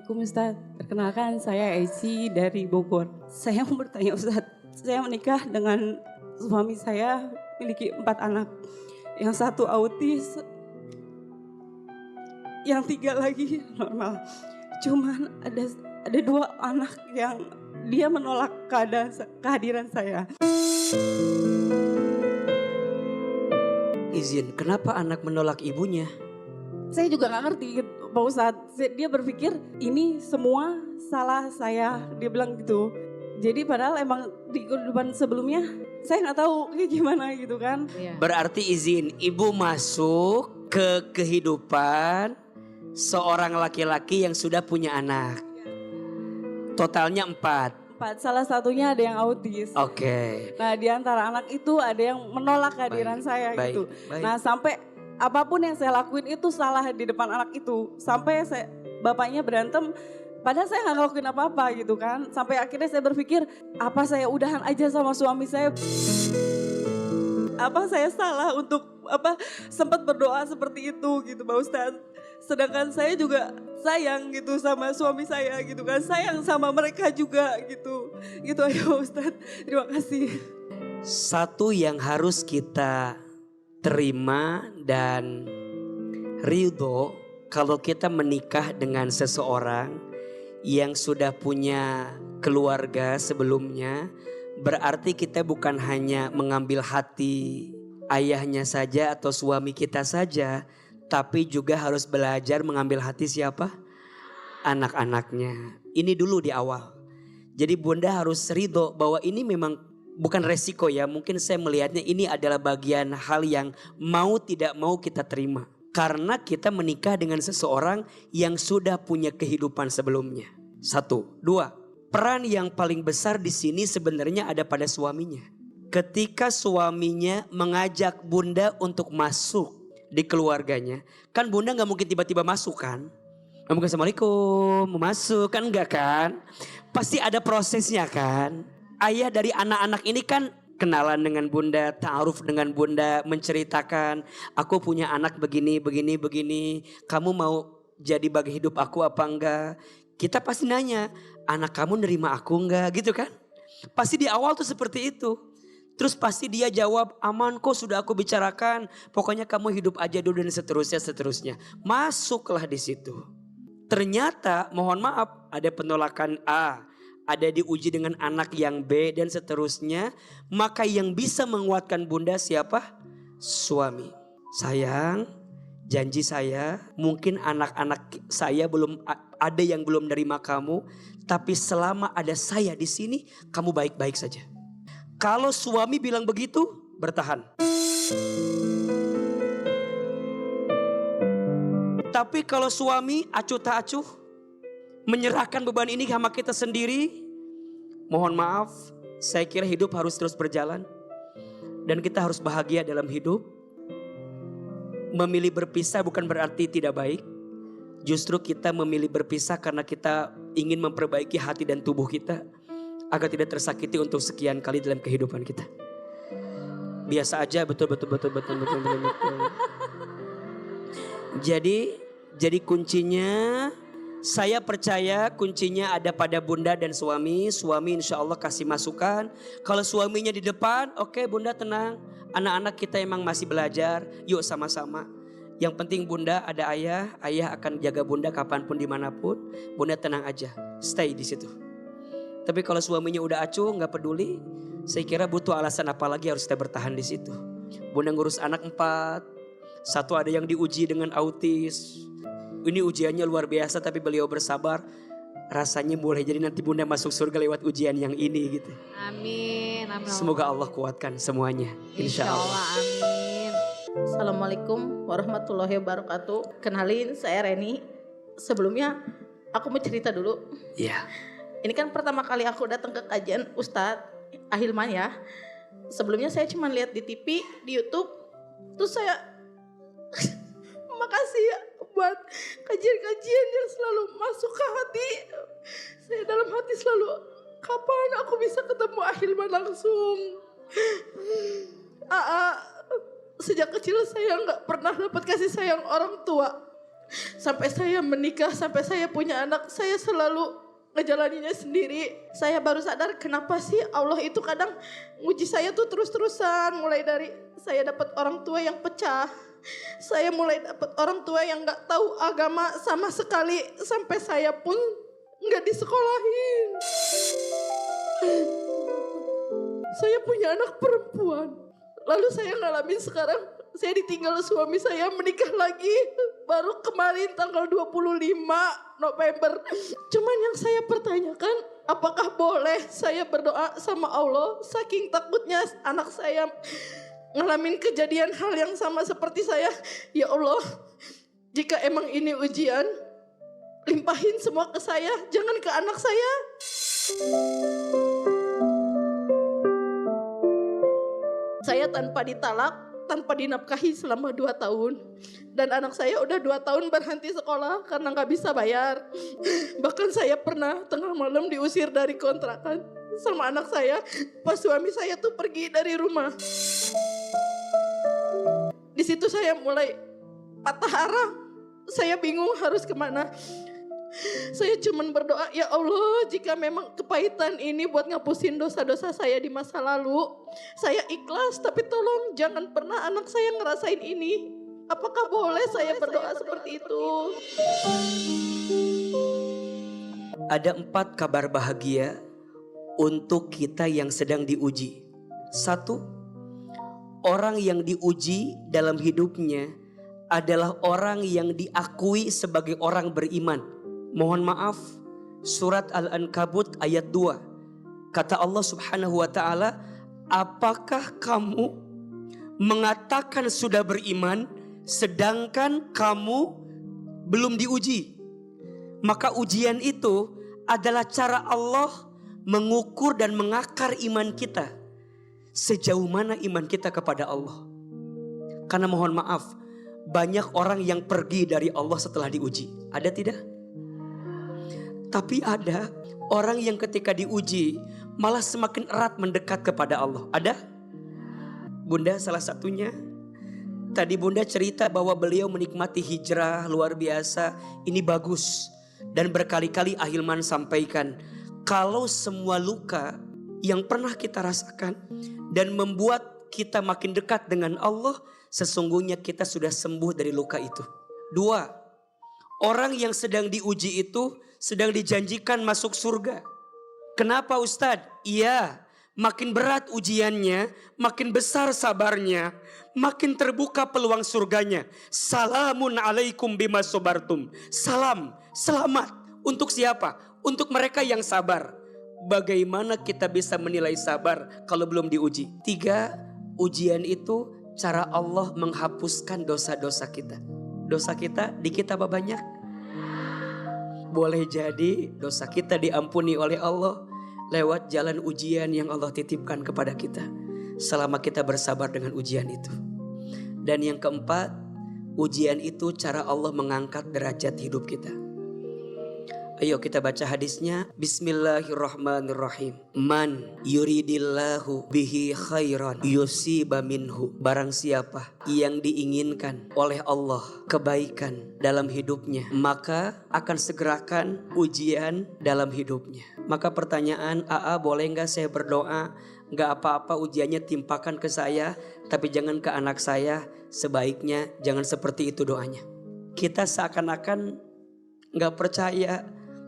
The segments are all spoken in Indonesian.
Assalamualaikum Ustadz. Perkenalkan saya Eci dari Bogor. Saya mau bertanya Ustadz, saya menikah dengan suami saya memiliki 4 anak. Yang 1 autis, yang 3 lagi normal. Cuman ada 2 anak yang dia menolak kehadiran saya. Izin, kenapa anak menolak ibunya? Saya juga gak ngerti Pak Ustadz. Dia berpikir ini semua salah saya. Dia bilang gitu. Jadi padahal emang di kehidupan sebelumnya saya gak tahu kayak gimana gitu kan. Berarti izin, ibu masuk ke kehidupan seorang laki-laki yang sudah punya anak. Totalnya 4. Salah satunya ada yang autis. Oke. Nah di antara anak itu ada yang menolak kehadiran saya gitu. Nah sampai apapun yang saya lakuin itu salah di depan anak itu. Sampai bapaknya berantem, padahal saya gak ngelakuin apa-apa gitu kan. Sampai akhirnya saya berpikir, apa saya udahan aja sama suami saya. Apa saya salah untuk sempat berdoa seperti itu gitu Pak Ustadz. Sedangkan saya juga sayang gitu sama suami saya gitu kan. Sayang sama mereka juga gitu. Gitu aja Pak Ustadz. Terima kasih. Satu yang harus kita terima dan ridho kalau kita menikah dengan seseorang yang sudah punya keluarga sebelumnya, berarti kita bukan hanya mengambil hati ayahnya saja atau suami kita saja, tapi juga harus belajar mengambil hati siapa? Anak-anaknya. Ini dulu di awal. Jadi bunda harus ridho bahwa ini memang bukan resiko ya. Mungkin saya melihatnya ini adalah bagian hal yang mau tidak mau kita terima. Karena kita menikah dengan seseorang yang sudah punya kehidupan sebelumnya. 1, 2. Peran yang paling besar di sini sebenarnya ada pada suaminya. Ketika suaminya mengajak bunda untuk masuk di keluarganya. Kan bunda gak mungkin tiba-tiba masuk kan. Gak mungkin Assalamualaikum mau masuk kan, enggak kan. Pasti ada prosesnya kan. Ayah dari anak-anak ini kan kenalan dengan bunda, ta'aruf dengan bunda, menceritakan aku punya anak begini, begini, begini. Kamu mau jadi bagi hidup aku apa enggak? Kita pasti nanya, anak kamu nerima aku enggak gitu kan. Pasti di awal tuh seperti itu. Terus pasti dia jawab, aman kok sudah aku bicarakan. Pokoknya kamu hidup aja dulu dan seterusnya. Masuklah di situ. Ternyata mohon maaf ada penolakan A. Ada diuji dengan anak yang B dan seterusnya. Maka yang bisa menguatkan bunda siapa? Suami. Sayang, janji saya mungkin anak-anak saya belum ada yang belum nerima kamu. Tapi selama ada saya di sini kamu baik-baik saja. Kalau suami bilang begitu, bertahan. Tapi kalau suami acuh tak acuh, menyerahkan beban ini sama kita sendiri, mohon maaf, saya kira hidup harus terus berjalan. Dan kita harus bahagia dalam hidup. Memilih berpisah bukan berarti tidak baik. Justru kita memilih berpisah karena kita ingin memperbaiki hati dan tubuh kita. Agar tidak tersakiti untuk sekian kali dalam kehidupan kita. Biasa aja betul. Jadi kuncinya, saya percaya kuncinya ada pada bunda dan suami. Suami insya Allah kasih masukan. Kalau suaminya di depan, oke, bunda tenang. Anak-anak kita emang masih belajar, yuk sama-sama. Yang penting bunda ada ayah akan jaga bunda kapanpun dimanapun. Bunda tenang aja, stay di situ. Tapi kalau suaminya udah acuh, nggak peduli, saya kira butuh alasan apa lagi harus kita bertahan di situ. Bunda ngurus anak 4, 1 ada yang diuji dengan autis. Ini ujiannya luar biasa, tapi beliau bersabar. Rasanya boleh jadi nanti bunda masuk surga lewat ujian yang ini gitu. Amin. Semoga Allah kuatkan semuanya. Insya Allah. Amin. Assalamualaikum warahmatullahi wabarakatuh. Kenalin, saya Reni. Sebelumnya aku mau cerita dulu. Iya. Ini kan pertama kali aku datang ke kajian Ustadz Ahilman ya. Sebelumnya saya cuma lihat di TV, di YouTube. Terus saya makasih ya buat kajian-kajian yang selalu masuk ke hati. Saya dalam hati selalu, kapan aku bisa ketemu Ahilman langsung. Sejak kecil saya nggak pernah dapat kasih sayang orang tua. Sampai saya menikah, sampai saya punya anak, saya selalu ngejalaninnya sendiri. Saya baru sadar kenapa sih Allah itu kadang nguji saya tuh terus-terusan. Mulai dari saya dapat orang tua yang pecah, saya mulai dapat orang tua yang gak tahu agama sama sekali, sampai saya pun gak disekolahin. Saya punya anak perempuan. Lalu saya ngalamin sekarang, saya ditinggal suami saya, menikah lagi. Baru kemarin tanggal 25 November. Cuman yang saya pertanyakan, apakah boleh saya berdoa sama Allah? Saking takutnya anak saya ngalamin kejadian hal yang sama seperti saya. Ya Allah, jika emang ini ujian, limpahin semua ke saya, jangan ke anak saya. Saya tanpa ditalak, tanpa dinafkahi selama 2 tahun. Dan anak saya udah 2 tahun berhenti sekolah karena gak bisa bayar. Bahkan saya pernah tengah malam diusir dari kontrakan sama anak saya pas suami saya tuh pergi dari rumah. Di situ saya mulai patah arah. Saya bingung harus kemana. Saya cuman berdoa, ya Allah, jika memang kepahitan ini buat ngapusin dosa-dosa saya di masa lalu, saya ikhlas, tapi tolong jangan pernah anak saya ngerasain ini. Apakah boleh saya berdoa seperti itu? Ada 4 kabar bahagia untuk kita yang sedang diuji. 1, orang yang diuji dalam hidupnya adalah orang yang diakui sebagai orang beriman. Mohon maaf, surat Al-Ankabut ayat 2. Kata Allah Subhanahu wa taala, apakah kamu mengatakan sudah beriman sedangkan kamu belum diuji? Maka ujian itu adalah cara Allah mengukur dan mengakar iman kita. Sejauh mana iman kita kepada Allah. Karena mohon maaf, banyak orang yang pergi dari Allah setelah diuji. Ada tidak? Tapi ada orang yang ketika diuji malah semakin erat mendekat kepada Allah. Ada? Bunda salah satunya. Tadi Bunda cerita bahwa beliau menikmati hijrah luar biasa. Ini bagus. Dan berkali-kali Ahilman sampaikan, kalau semua luka yang pernah kita rasakan dan membuat kita makin dekat dengan Allah, sesungguhnya kita sudah sembuh dari luka itu. 2, orang yang sedang diuji itu sedang dijanjikan masuk surga. Kenapa Ustadz? Iya, makin berat ujiannya, makin besar sabarnya, makin terbuka peluang surganya. Salamun alaikum bima sobartum. Salam, selamat. Untuk siapa? Untuk mereka yang sabar. Bagaimana kita bisa menilai sabar kalau belum diuji? 3, ujian itu cara Allah menghapuskan dosa-dosa kita. Dosa kita dikit apa banyak? Boleh jadi dosa kita diampuni oleh Allah lewat jalan ujian yang Allah titipkan kepada kita. Selama kita bersabar dengan ujian itu. Dan yang keempat, ujian itu cara Allah mengangkat derajat hidup kita. Ayo kita baca hadisnya. Bismillahirrahmanirrahim. Man yuridillahu bihi khairan yusiba minhu. Barang siapa yang diinginkan oleh Allah kebaikan dalam hidupnya, maka akan segerakan ujian dalam hidupnya. Maka pertanyaan, boleh gak saya berdoa? Gak apa-apa ujiannya timpakan ke saya, tapi jangan ke anak saya. Sebaiknya jangan seperti itu doanya. Kita seakan-akan gak percaya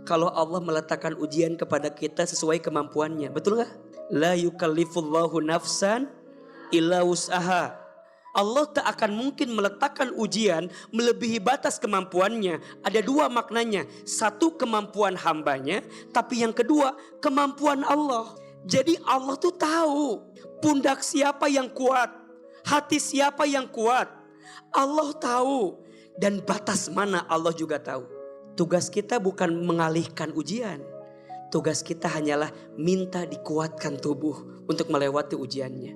kalau Allah meletakkan ujian kepada kita sesuai kemampuannya. Betul gak? La yukallifullahu nafsan illa wus'aha. Allah tak akan mungkin meletakkan ujian melebihi batas kemampuannya. Ada 2 maknanya. 1, kemampuan hambanya. Tapi yang kedua, kemampuan Allah. Jadi Allah tuh tahu pundak siapa yang kuat, hati siapa yang kuat. Allah tahu. Dan batas mana Allah juga tahu. Tugas kita bukan mengalihkan ujian. Tugas kita hanyalah minta dikuatkan tubuh untuk melewati ujiannya.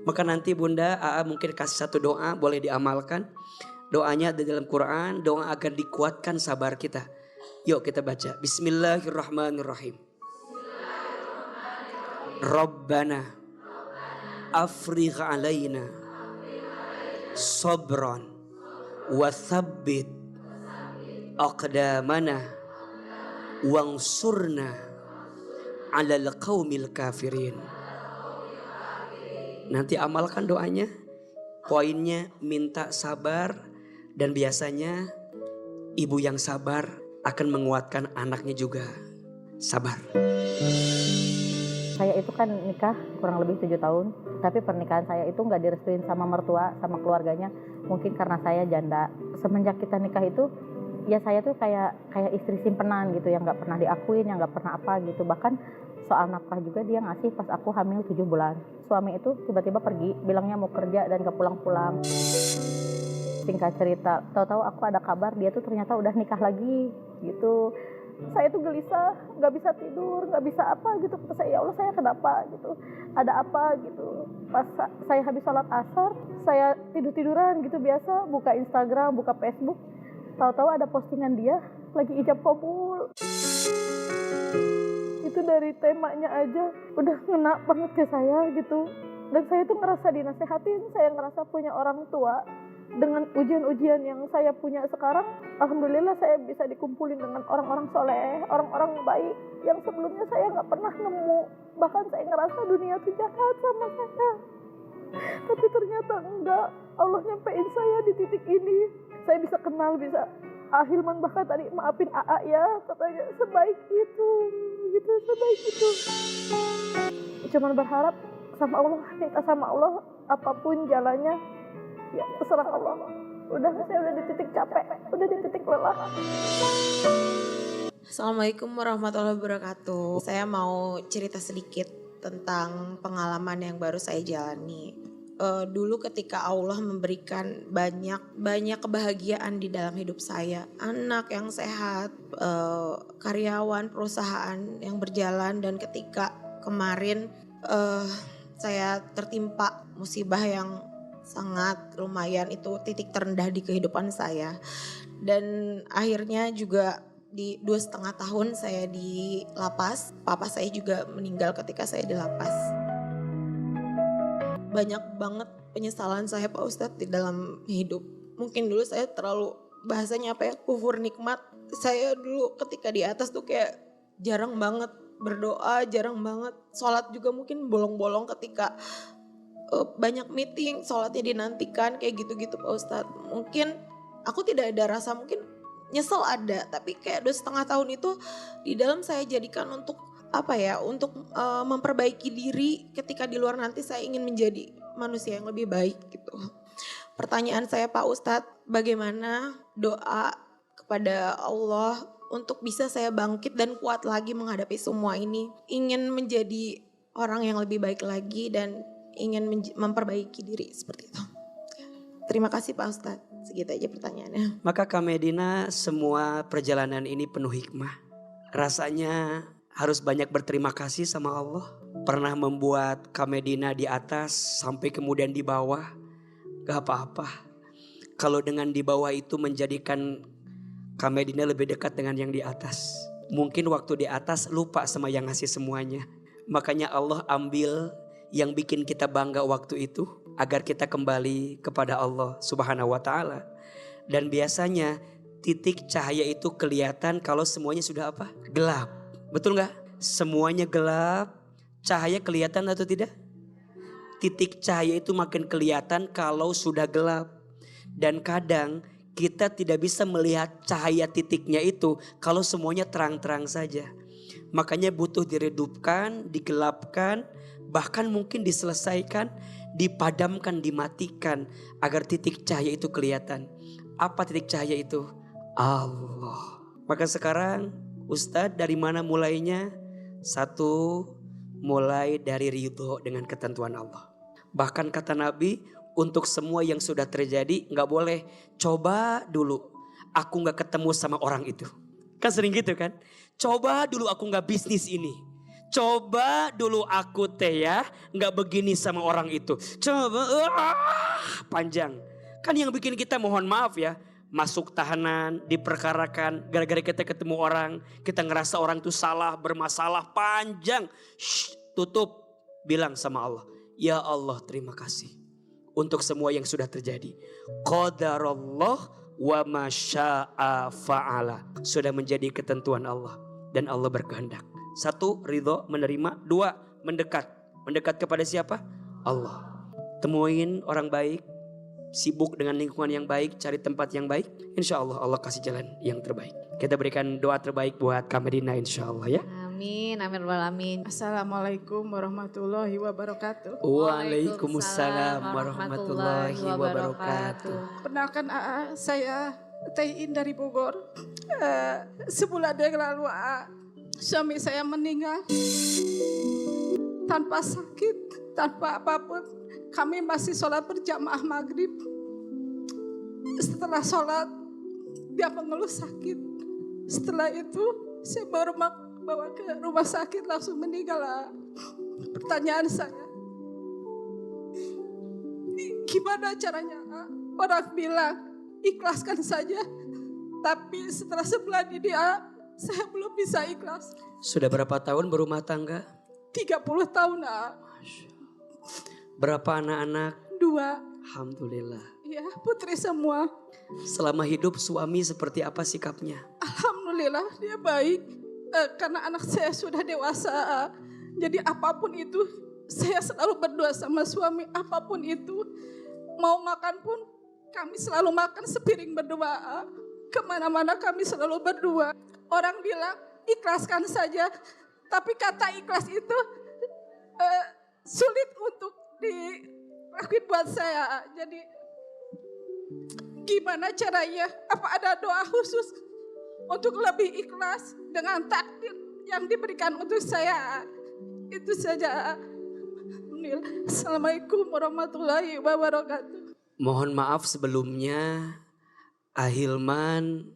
Maka nanti Bunda, mungkin kasih 1 doa, boleh diamalkan. Doanya ada dalam Quran, doa agar dikuatkan sabar kita. Yuk kita baca. Bismillahirrahmanirrahim. Rabbana afrigh alaina sabran wa thabbit aqdamana wangsurna 'alal qaumil kafirin. Nanti amalkan doanya. Poinnya minta sabar, dan biasanya ibu yang sabar akan menguatkan anaknya juga sabar. Saya itu kan nikah kurang lebih 7 tahun, tapi pernikahan saya itu nggak direstuin sama mertua, sama keluarganya. Mungkin karena saya janda. Semenjak kita nikah itu, ya saya tuh kayak istri simpenan gitu, yang nggak pernah diakuin, yang nggak pernah apa gitu. Bahkan soal nafkah juga dia ngasih pas aku hamil 7 bulan. Suami itu tiba-tiba pergi, bilangnya mau kerja dan gak pulang-pulang. Singkat cerita, tahu-tahu aku ada kabar dia tuh ternyata udah nikah lagi gitu. Saya tuh gelisah, gak bisa tidur, gak bisa apa gitu. Kata saya, ya Allah saya kenapa gitu, ada apa gitu. Pas saya habis sholat asar, saya tidur-tiduran gitu biasa, buka Instagram, buka Facebook. Tahu-tahu ada postingan dia lagi ijab kabul. Itu dari temanya aja udah ngena banget ke saya gitu. Dan saya tuh ngerasa dinasehatin, saya ngerasa punya orang tua. Dengan ujian-ujian yang saya punya sekarang, alhamdulillah saya bisa dikumpulin dengan orang-orang soleh, orang-orang baik yang sebelumnya saya nggak pernah nemu. Bahkan saya ngerasa dunia tuh jahat sama saya. Tapi ternyata enggak, Allah nyampein saya di titik ini. Saya bisa kenal, bisa Hilman bahkan tadi maafin AA ya, katanya sebaik itu, gitu, sebaik itu. Cuman berharap sama Allah, minta sama Allah apapun jalannya, ya terserah Allah. Saya udah di titik capek, udah di titik lelah. Assalamualaikum warahmatullahi wabarakatuh. Saya mau cerita sedikit tentang pengalaman yang baru saya jalani. Dulu ketika Allah memberikan banyak kebahagiaan di dalam hidup saya, anak yang sehat, karyawan perusahaan yang berjalan, dan ketika kemarin saya tertimpa musibah yang sangat lumayan, itu titik terendah di kehidupan saya, dan akhirnya juga di 2,5 tahun saya di lapas. Papa saya juga meninggal ketika saya di lapas. Banyak banget penyesalan saya Pak Ustadz di dalam hidup. Mungkin dulu saya terlalu, bahasanya apa ya, kufur nikmat. Saya dulu ketika di atas tuh kayak jarang banget berdoa, jarang banget sholat juga, mungkin bolong-bolong ketika banyak meeting, sholatnya dinantikan kayak gitu-gitu Pak Ustadz. Mungkin aku tidak ada rasa, mungkin nyesel ada, tapi kayak 2,5 tahun itu di dalam saya jadikan untuk apa ya, untuk memperbaiki diri ketika di luar nanti saya ingin menjadi manusia yang lebih baik gitu. Pertanyaan saya Pak Ustadz, bagaimana doa kepada Allah untuk bisa saya bangkit dan kuat lagi menghadapi semua ini, ingin menjadi orang yang lebih baik lagi dan ingin memperbaiki diri seperti itu. Terima kasih Pak Ustadz, segitu aja pertanyaannya. Maka Kak Medina, semua perjalanan ini penuh hikmah. Rasanya harus banyak berterima kasih sama Allah. Pernah membuat Kak Medina di atas sampai kemudian di bawah. Gak apa-apa. Kalau dengan di bawah itu menjadikan Kak Medina lebih dekat dengan yang di atas. Mungkin waktu di atas lupa sama yang ngasih semuanya. Makanya Allah ambil yang bikin kita bangga waktu itu, agar kita kembali kepada Allah Subhanahu wa ta'ala. Dan biasanya titik cahaya itu kelihatan kalau semuanya sudah apa? Gelap. Betul gak? Semuanya gelap, cahaya kelihatan atau tidak? Titik cahaya itu makin kelihatan kalau sudah gelap. Dan kadang kita tidak bisa melihat cahaya titiknya itu kalau semuanya terang-terang saja. Makanya butuh diredupkan, digelapkan, bahkan mungkin diselesaikan, dipadamkan, dimatikan agar titik cahaya itu kelihatan. Apa titik cahaya itu? Allah. Maka sekarang Ustadz dari mana mulainya? Satu, mulai dari ridho dengan ketentuan Allah. Bahkan kata Nabi, untuk semua yang sudah terjadi gak boleh coba dulu aku gak ketemu sama orang itu. Kan sering gitu kan? Coba dulu aku gak bisnis ini. Coba dulu aku gak begini sama orang itu. Coba, panjang. Kan yang bikin kita mohon maaf ya, masuk tahanan, diperkarakan, gara-gara kita ketemu orang, kita ngerasa orang itu salah, bermasalah, panjang. Tutup, bilang sama Allah, ya Allah terima kasih untuk semua yang sudah terjadi. Qadarullah wa ma syaa fa'ala. Sudah menjadi ketentuan Allah dan Allah berkehendak. 1, ridho menerima. 2, mendekat. Mendekat kepada siapa? Allah. Temuin orang baik, sibuk dengan lingkungan yang baik, cari tempat yang baik. Insya Allah Allah kasih jalan yang terbaik. Kita berikan doa terbaik buat Kak Medina insya Allah ya. Amin, amin alamin. Assalamualaikum warahmatullahi wabarakatuh. Waalaikumsalam warahmatullahi wabarakatuh. Perkenalkan saya Teh In dari Bogor. Sebulan yang lalu suami saya meninggal tanpa sakit, tanpa apapun. Kami masih sholat berjamaah maghrib. Setelah sholat dia mengeluh sakit. Setelah itu saya baru bawa ke rumah sakit, langsung meninggal. Pertanyaan saya, gimana caranya? Orang bilang ikhlaskan saja, tapi setelah sebulan ini saya belum bisa ikhlas. Sudah berapa tahun berumah tangga? 30 tahun. Berapa anak-anak? 2. Alhamdulillah. Ya, putri semua. Selama hidup suami seperti apa sikapnya? Alhamdulillah dia baik. Karena anak saya sudah dewasa. Jadi apapun itu saya selalu berdoa sama suami. Apapun itu. Mau makan pun kami selalu makan sepiring berdua. Kemana-mana kami selalu berdua. Orang bilang ikhlaskan saja. Tapi kata ikhlas itu sulit untuk dilakuin buat saya. Jadi gimana caranya? Apa ada doa khusus untuk lebih ikhlas dengan takdir yang diberikan untuk saya? Itu saja. Assalamualaikum warahmatullahi wabarakatuh. Mohon maaf sebelumnya, Ahilman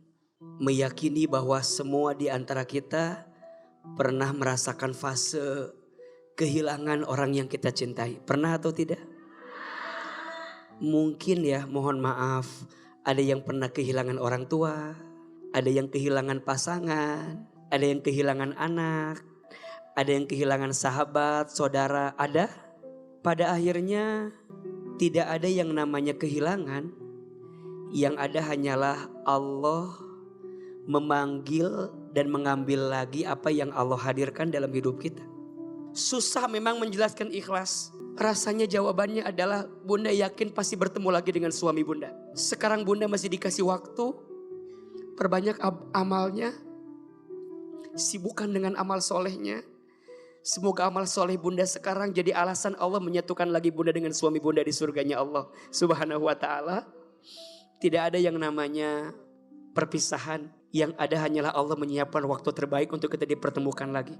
meyakini bahwa semua di antara kita pernah merasakan fase kehilangan orang yang kita cintai. Pernah atau tidak? Mungkin ya, mohon maaf, ada yang pernah kehilangan orang tua, ada yang kehilangan pasangan, ada yang kehilangan anak, ada yang kehilangan sahabat, saudara, ada. Pada akhirnya tidak ada yang namanya kehilangan, yang ada hanyalah Allah memanggil dan mengambil lagi apa yang Allah hadirkan dalam hidup kita. Susah memang menjelaskan ikhlas. Rasanya jawabannya adalah Bunda yakin pasti bertemu lagi dengan suami Bunda. Sekarang Bunda masih dikasih waktu, perbanyak amalnya, sibukkan dengan amal solehnya. Semoga amal soleh Bunda sekarang jadi alasan Allah menyatukan lagi Bunda dengan suami Bunda di surganya Allah Subhanahu wa ta'ala. Tidak ada yang namanya perpisahan. Yang ada hanyalah Allah menyiapkan waktu terbaik untuk kita dipertemukan lagi.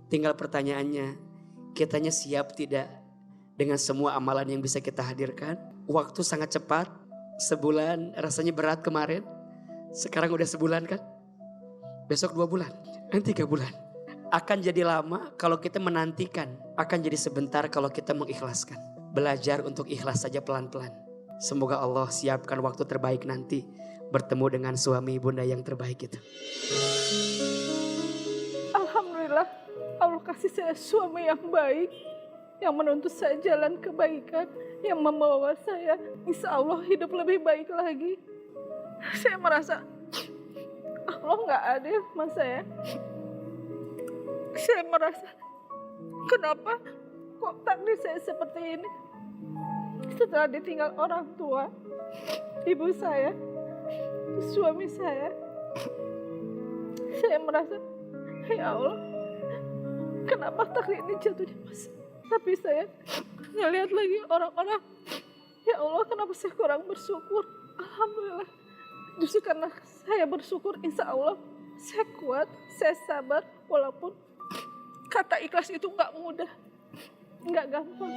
Tinggal pertanyaannya, kitanya siap tidak dengan semua amalan yang bisa kita hadirkan? Waktu sangat cepat, sebulan rasanya berat kemarin. Sekarang udah sebulan kan? Besok 2 bulan, nanti 3 bulan. Akan jadi lama kalau kita menantikan, akan jadi sebentar kalau kita mengikhlaskan. Belajar untuk ikhlas saja pelan-pelan. Semoga Allah siapkan waktu terbaik nanti bertemu dengan suami Bunda yang terbaik itu. Alhamdulillah Allah kasih saya suami yang baik, yang menuntut saya jalan kebaikan, yang membawa saya insya Allah hidup lebih baik lagi. Saya merasa Allah gak adil sama saya. Saya merasa kenapa kok takdir saya seperti ini. Setelah ditinggal orang tua, ibu saya, suami saya merasa ya Allah, kenapa takdir ini jatuh di mas? Tapi saya ngelihat lagi orang-orang, ya Allah kenapa saya kurang bersyukur. Alhamdulillah, justru karena saya bersyukur insya Allah saya kuat, saya sabar. Walaupun kata ikhlas itu gak mudah, gak gampang.